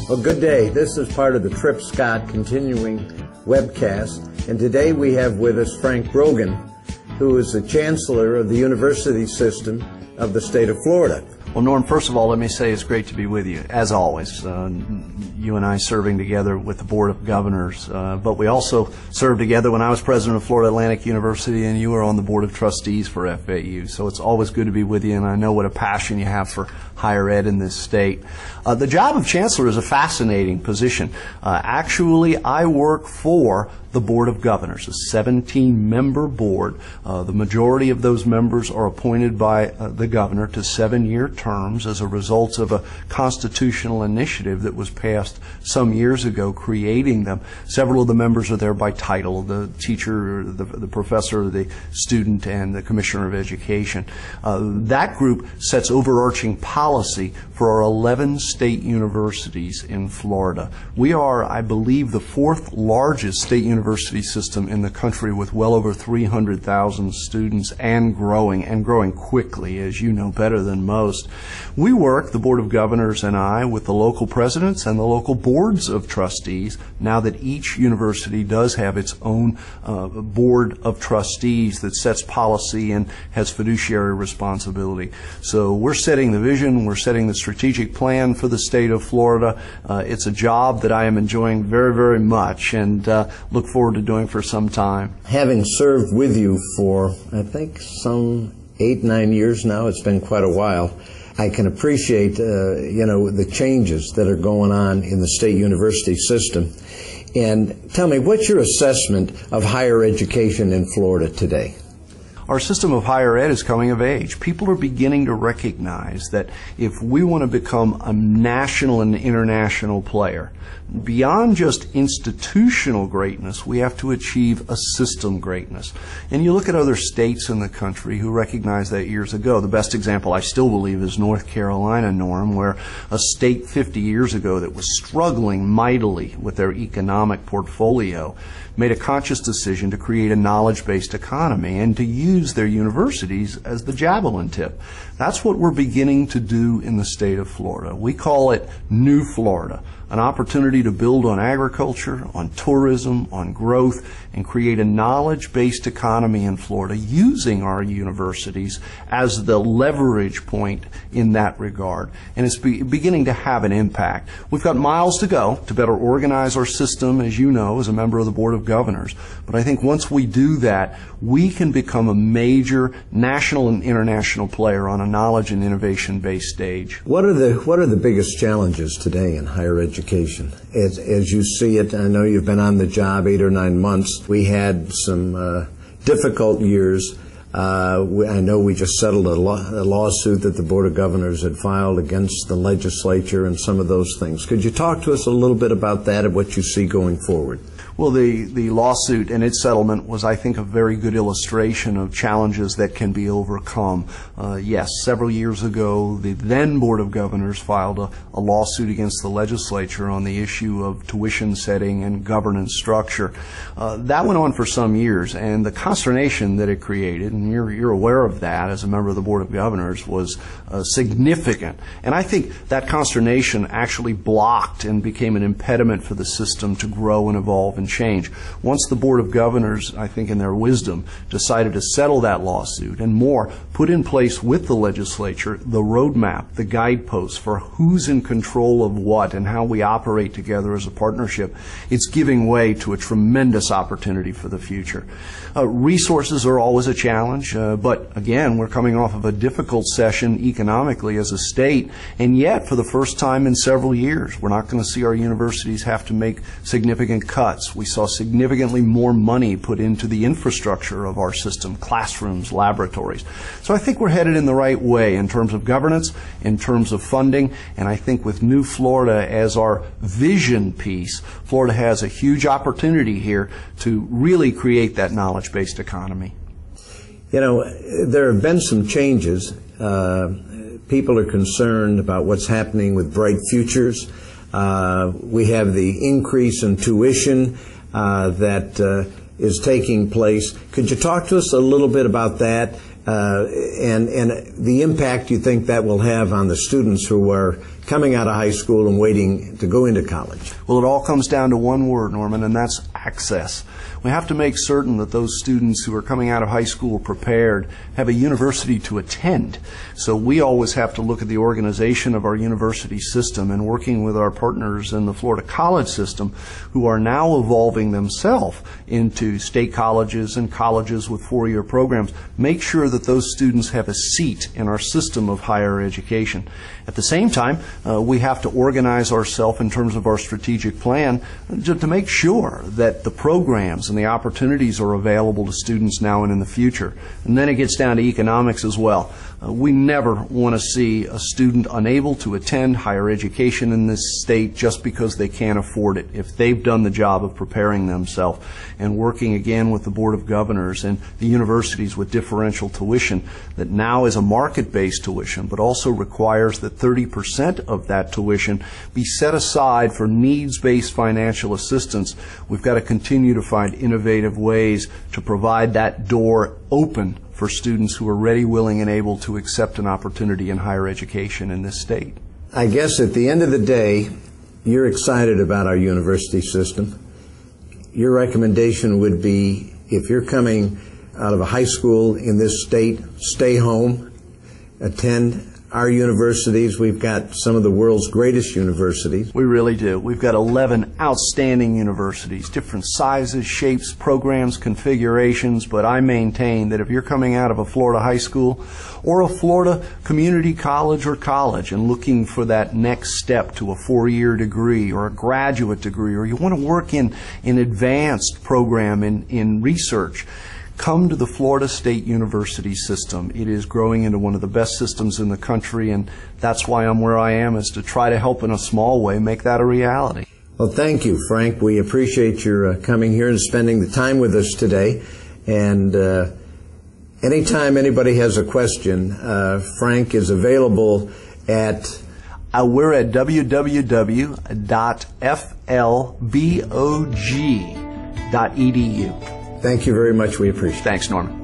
Well, good day. This is part of the TrippScott continuing webcast, and today we have with us Frank Brogan, who is the Chancellor of the University System of the state of Florida. Well, Norm, first of all, let me say it's great to be with you, as always. You and I serving together with the Board of Governors, but we also served together when I was president of Florida Atlantic University and you were on the Board of Trustees for FAU. So it's always good to be with you, and I know what a passion you have for higher ed in this state. The job of Chancellor is a fascinating position. Actually, I work for the Board of Governors, a 17-member board. The majority of those members are appointed by the governor to 7-year terms as a result of a constitutional initiative that was passed some years ago, creating them. Several of the members are there by title: the teacher, the professor, the student, and the commissioner of education. That group sets overarching policy for our 11 state universities in Florida. We are, I believe, the 4th largest state university system in the country, with well over 300,000 students and growing quickly, as you know better than most. We work, the Board of Governors and I, with the local presidents and the local boards of trustees, now that each university does have its own board of trustees that sets policy and has fiduciary responsibility. So we're setting the vision, we're setting the strategic plan for the state of Florida. It's a job that I am enjoying very, very much, and look forward to doing for some time. Having served with you for, I think, some 8-9 years now, it's been quite a while, I can appreciate, the changes that are going on in the state university system. And tell me, what's your assessment of higher education in Florida today? Our system of higher ed is coming of age. People are beginning to recognize that if we want to become a national and international player, beyond just institutional greatness, we have to achieve a system greatness. And you look at other states in the country who recognized that years ago. The best example, I still believe, is North Carolina, Norm, where a state 50 years ago that was struggling mightily with their economic portfolio made a conscious decision to create a knowledge-based economy and to use their universities as the javelin tip. That's what we're beginning to do in the state of Florida. We call it New Florida, an opportunity to build on agriculture, on tourism, on growth, and create a knowledge-based economy in Florida using our universities as the leverage point in that regard. And it's beginning to have an impact. We've got miles to go to better organize our system, as you know, as a member of the Board of Governors. But I think once we do that, we can become a major national and international player on a knowledge and innovation-based stage. What are the biggest challenges today in higher education? As you see it, I know you've been on the job 8 or 9 months. We had some difficult years. I know we just settled a lawsuit that the Board of Governors had filed against the legislature and some of those things. Could you talk to us a little bit about that and what you see going forward? Well, the lawsuit and its settlement was, I think, a very good illustration of challenges that can be overcome. Yes, several years ago, the then Board of Governors filed a lawsuit against the legislature on the issue of tuition setting and governance structure. That went on for some years, and the consternation that it created, and you're aware of that as a member of the Board of Governors, was significant. And I think that consternation actually blocked and became an impediment for the system to grow and evolve and change. Once the Board of Governors, I think in their wisdom, decided to settle that lawsuit and more, put in place with the legislature the roadmap, the guideposts for who's in control of what and how we operate together as a partnership, it's giving way to a tremendous opportunity for the future. Resources are always a challenge, but again, we're coming off of a difficult session economically as a state, and yet for the first time in several years, we're not going to see our universities have to make significant cuts. We saw significantly more money put into the infrastructure of our system, classrooms, laboratories. So I think we're headed in the right way in terms of governance, in terms of funding, and I think with New Florida as our vision piece, Florida has a huge opportunity here to really create that knowledge-based economy. You know, there have been some changes. People are concerned about what's happening with Bright Futures. We have the increase in tuition that is taking place. Could you talk to us a little bit about that? and the impact you think that will have on the students who are coming out of high school and waiting to go into college? Well, it all comes down to one word, Norman, and that's access. We have to make certain that those students who are coming out of high school prepared have a university to attend. So we always have to look at the organization of our university system and working with our partners in the Florida college system who are now evolving themselves into state colleges and colleges with four-year programs. Make sure that those students have a seat in our system of higher education. At the same time, we have to organize ourselves in terms of our strategic plan to make sure that the programs and the opportunities are available to students now and in the future. And then it gets down to economics as well. We never want to see a student unable to attend higher education in this state just because they can't afford it. If they've done the job of preparing themselves and working again with the Board of Governors and the universities with differential tuition that now is a market-based tuition but also requires that 30% of that tuition be set aside for needs-based financial assistance, we've got to continue to find innovative ways to provide that door open for students who are ready, willing, and able to accept an opportunity in higher education in this state. I guess at the end of the day, you're excited about our university system. Your recommendation would be, if you're coming out of a high school in this state, stay home, attend our universities. We've got some of the world's greatest universities. We really do. We've got 11 outstanding universities, different sizes, shapes, programs, configurations, but I maintain that if you're coming out of a Florida high school or a Florida community college or college and looking for that next step to a four-year degree or a graduate degree, or you want to work in an advanced program in research, come to the Florida State University system. It is growing into one of the best systems in the country, and that's why I'm where I am, is to try to help in a small way make that a reality. Well, thank you, Frank. We appreciate your coming here and spending the time with us today. And anytime anybody has a question, Frank is available at... we're at www.flbog.edu. Thank you very much. We appreciate it. Thanks, Norman.